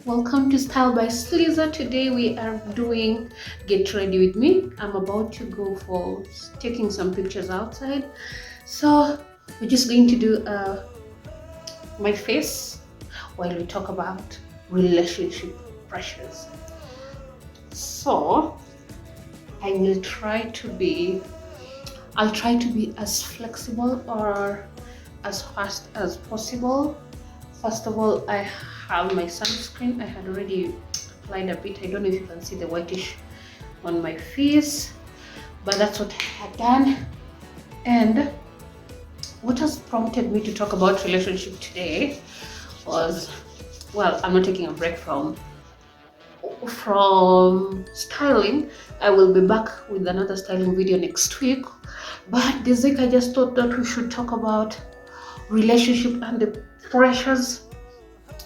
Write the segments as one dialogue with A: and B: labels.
A: Welcome to Style by Sliza. Today we are doing Get Ready With Me. I'm about to go for taking some pictures outside. So we're just going to do my face while we talk about relationship pressures. So I'll try to be as flexible or as fast as possible. First of all, I have my sunscreen. I had already applied a bit. I don't know if you can see the whitish on my face, but that's what I had done. And what has prompted me to talk about relationship today was, well, I'm not taking a break from styling. I will be back with another styling video next week, but this week I just thought that we should talk about relationship and the pressures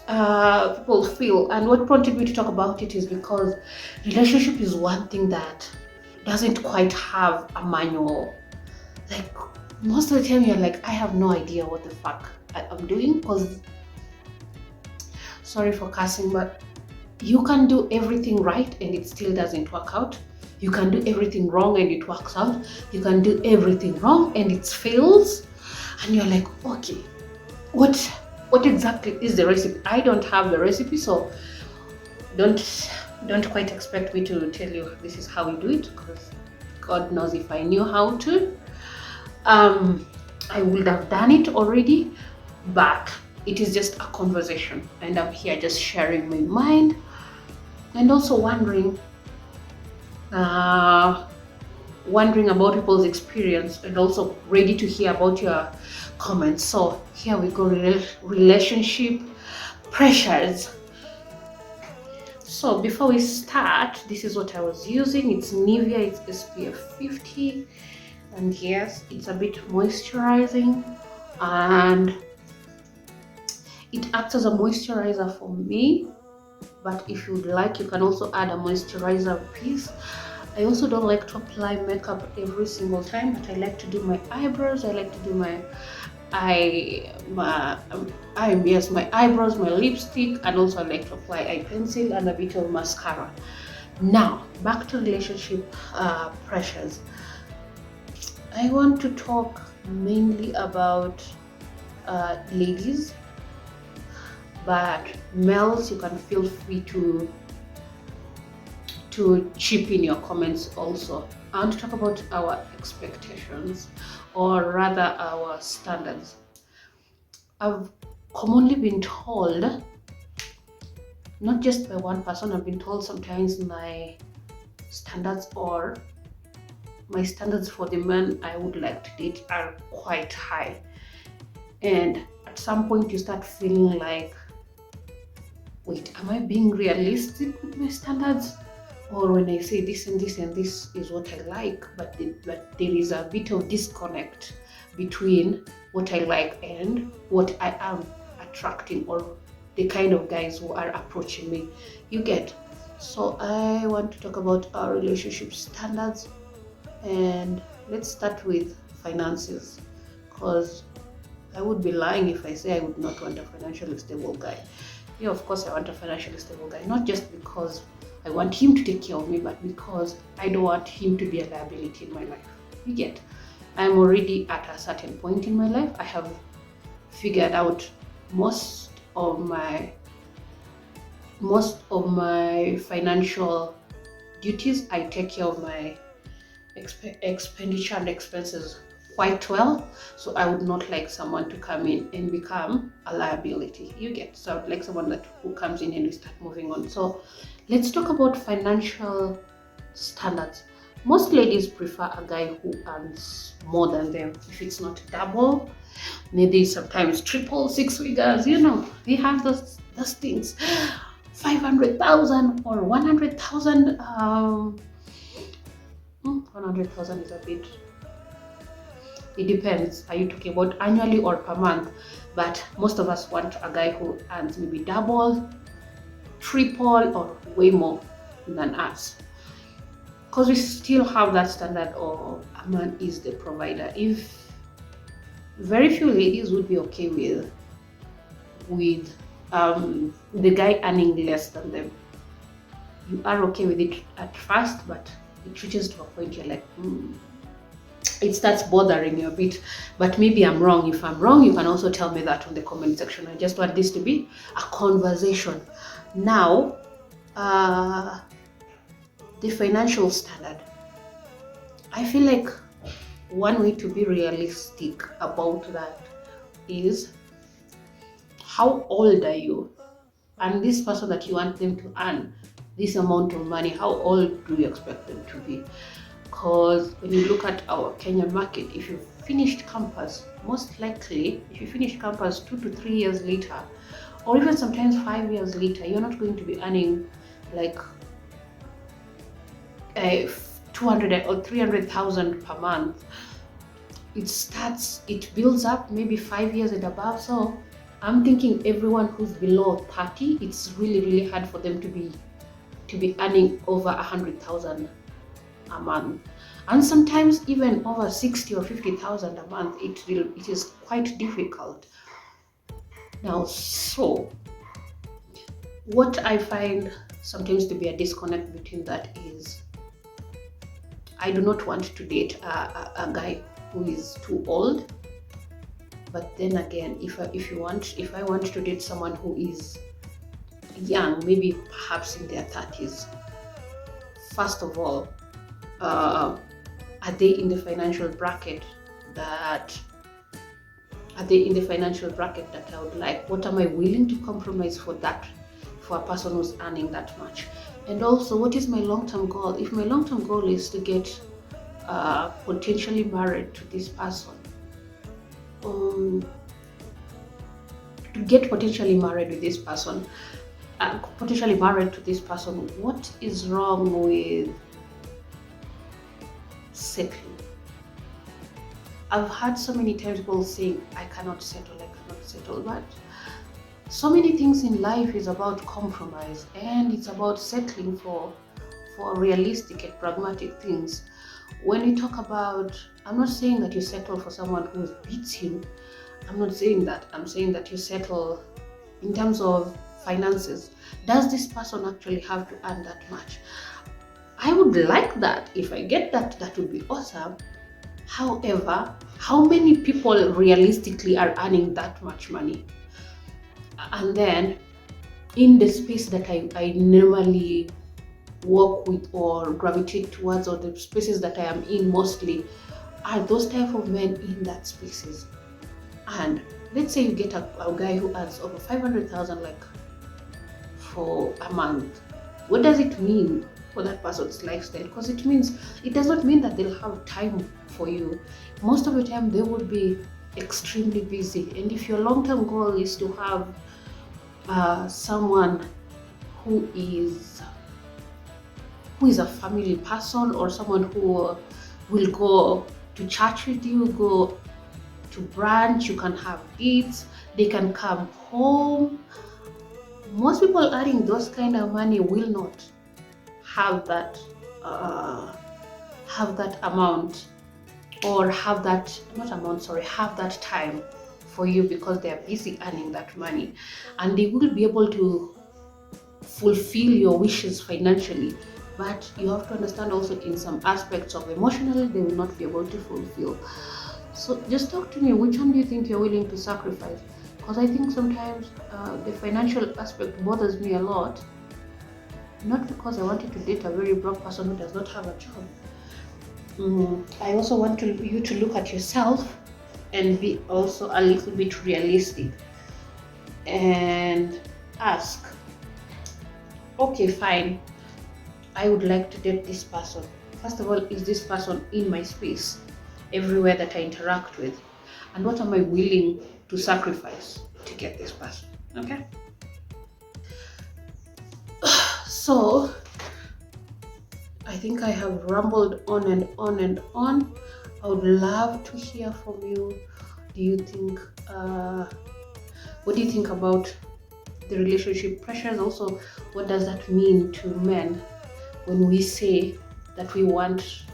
A: people feel. And what prompted me to talk about it is because relationship is one thing that doesn't quite have a manual. Like most of the time you're like, I have no idea what the fuck I'm doing, because sorry for cussing, but you can do everything right and it still doesn't work out. You can do everything wrong and it works out. You can do everything wrong and it fails, and you're like, okay, what exactly is the recipe? I don't have the recipe, so don't quite expect me to tell you this is how we do it, because God knows if I knew how to, I would have done it already. But it is just a conversation, and I'm here just sharing my mind and also wondering about people's experience, and also ready to hear about your comments. So here we go, relationship pressures. So before we start, this is what I was using. It's Nivea, it's SPF 50, and yes, it's a bit moisturizing, and it acts as a moisturizer for me. But if you'd like, you can also add a moisturizer piece. I also don't like to apply makeup every single time, but I like to do my eyebrows. I like to do my eyebrows, my lipstick, and also I like to apply eye pencil and a bit of mascara. Now back to relationship pressures. I want to talk mainly about ladies, but males, you can feel free to chip in your comments also. I want to talk about our expectations, or rather our standards. I've commonly been told, not just by one person, I've been told sometimes my standards for the men I would like to date are quite high. And at some point you start feeling like, wait, am I being realistic with my standards? Or when I say this and this and this is what I like, but there is a bit of disconnect between what I like and what I am attracting, or the kind of guys who are approaching me. You get? So I want to talk about our relationship standards, and let's start with finances, because I would be lying if I say I would not want a financially stable guy. Yeah, of course I want a financially stable guy, not just because I want him to take care of me, but because I don't want him to be a liability in my life. You get? I'm already at a certain point in my life. I have figured out most of my financial duties. I take care of my expenditure and expenses quite well, so I would not like someone to come in and become a liability. You get? So I would like someone who comes in and we start moving on. So let's talk about financial standards. Most ladies prefer a guy who earns more than them. If it's not double, maybe sometimes triple, six figures, they have those things. 500,000 or 100,000. 100,000 is a bit, it depends. Are you talking about annually or per month? But most of us want a guy who earns maybe double, triple, or way more than us, because we still have that standard of a man is the provider. If very few ladies would be okay with the guy earning less than them. You are okay with it at first, but it reaches to a point you're like, it starts bothering you a bit. But maybe I'm wrong. If I'm wrong, you can also tell me that on the comment section. I just want this to be a conversation. Now, the financial standard. I feel like one way to be realistic about that is, how old are you? And this person that you want them to earn this amount of money, how old do you expect them to be? Because when you look at our Kenyan market, if you finished campus, most likely, if you finish campus 2 to 3 years later, or even sometimes 5 years later, you're not going to be earning like 200 or 300,000 per month. It builds up maybe 5 years and above. So I'm thinking everyone who's below 30, it's really hard for them to be earning over 100,000 a month, and sometimes even over 60 or 50,000 a month. It is quite difficult. Now, so what I find sometimes to be a disconnect between that is, I do not want to date a guy who is too old. But then again, if I want to date someone who is young, maybe perhaps in their 30s, first of all, are they in the financial bracket that I would like? What am I willing to compromise for a person who's earning that much? And also, what is my long-term goal? If my long-term goal is to get potentially married to this person, what is wrong with settling? I've heard so many times people saying, I cannot settle, but so many things in life is about compromise, and it's about settling for realistic and pragmatic things. When you talk about, I'm not saying that you settle for someone who beats you. I'm not saying that. I'm saying that you settle in terms of finances. Does this person actually have to earn that much? I would like that. If I get that, that would be awesome. However, how many people realistically are earning that much money? And then, in the space that I normally work with or gravitate towards, or the spaces that I am in mostly, are those type of men in that spaces. And let's say you get a guy who earns over 500,000 like for a month. What does it mean for that person's lifestyle? Because it does not mean that they'll have time for you. Most of the time they would be extremely busy. And if your long-term goal is to have someone who is a family person, or someone who will go to church with you, go to brunch, you can have dates, they can come home. Most people earning those kind of money will not have that amount, or have that time for you, because they are busy earning that money, and they will be able to fulfill your wishes financially. But you have to understand also, in some aspects of emotionally, they will not be able to fulfill. So just talk to me, which one do you think you're willing to sacrifice? Because I think sometimes the financial aspect bothers me a lot. Not because I wanted to date a very broke person who does not have a job. I also want you to look at yourself and be also a little bit realistic and ask, okay, fine, I would like to date this person. First of all, is this person in my space everywhere that I interact with? And what am I willing to sacrifice to get this person? Okay? So, I think I have rambled on and on and on. I would love to hear from you. What do you think about the relationship pressures? Also, what does that mean to men when we say that we want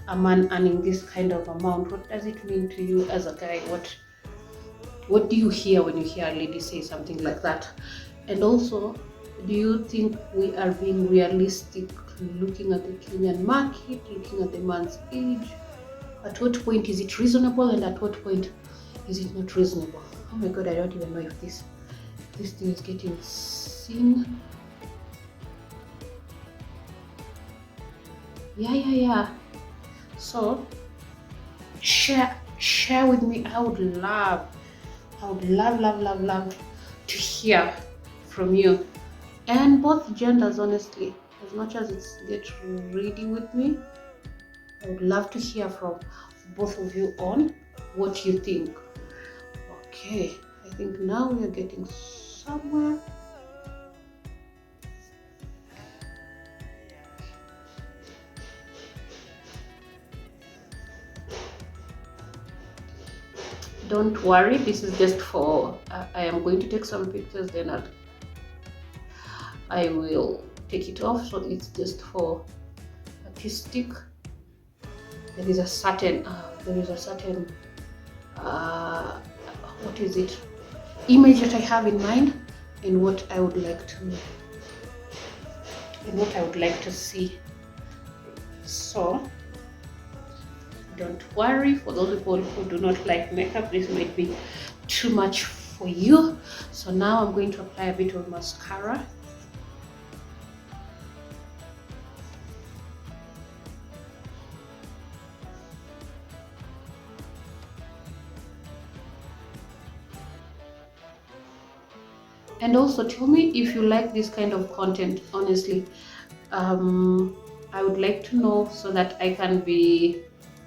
A: a man earning this kind of amount? What does it mean to you as a guy? What do you hear when you hear a lady say something like that? And also, do you think we are being realistic looking at the Kenyan market, looking at the man's age? At what point is it reasonable and at what point is it not reasonable? Oh my god, I don't even know if this thing is getting seen. Yeah. So share with me. I would love to hear from you, and both genders, honestly. As much as it's get ready with me, I would love to hear from both of you on what you think. Okay, I think now we are getting somewhere. Don't worry, this is just for I am going to take some pictures, then I will take it off, so it's just for artistic. There is a certain what is it, image that I have in mind, and what I would like to see. So don't worry, for those people who do not like makeup, this might be too much for you. So now I'm going to apply a bit of mascara. And also tell me if you like this kind of content, honestly. I would like to know so that I can be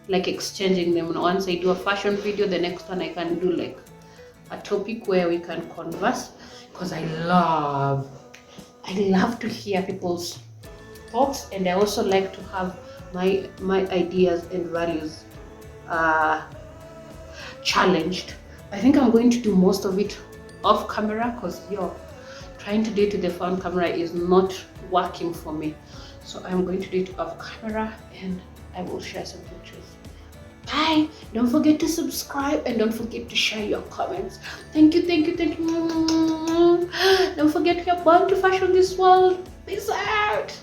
A: like exchanging them. Once I do a fashion video, the next one I can do like a topic where we can converse, because I love to hear people's thoughts, and I also like to have my ideas and values challenged. I think I'm going to do most of it off camera, because trying to do it with the phone camera is not working for me. So I'm going to do it off camera, and I will share some pictures. Bye. Don't forget to subscribe, and don't forget to share your comments. Thank you. Don't forget, we are born to fashion this world. Peace out.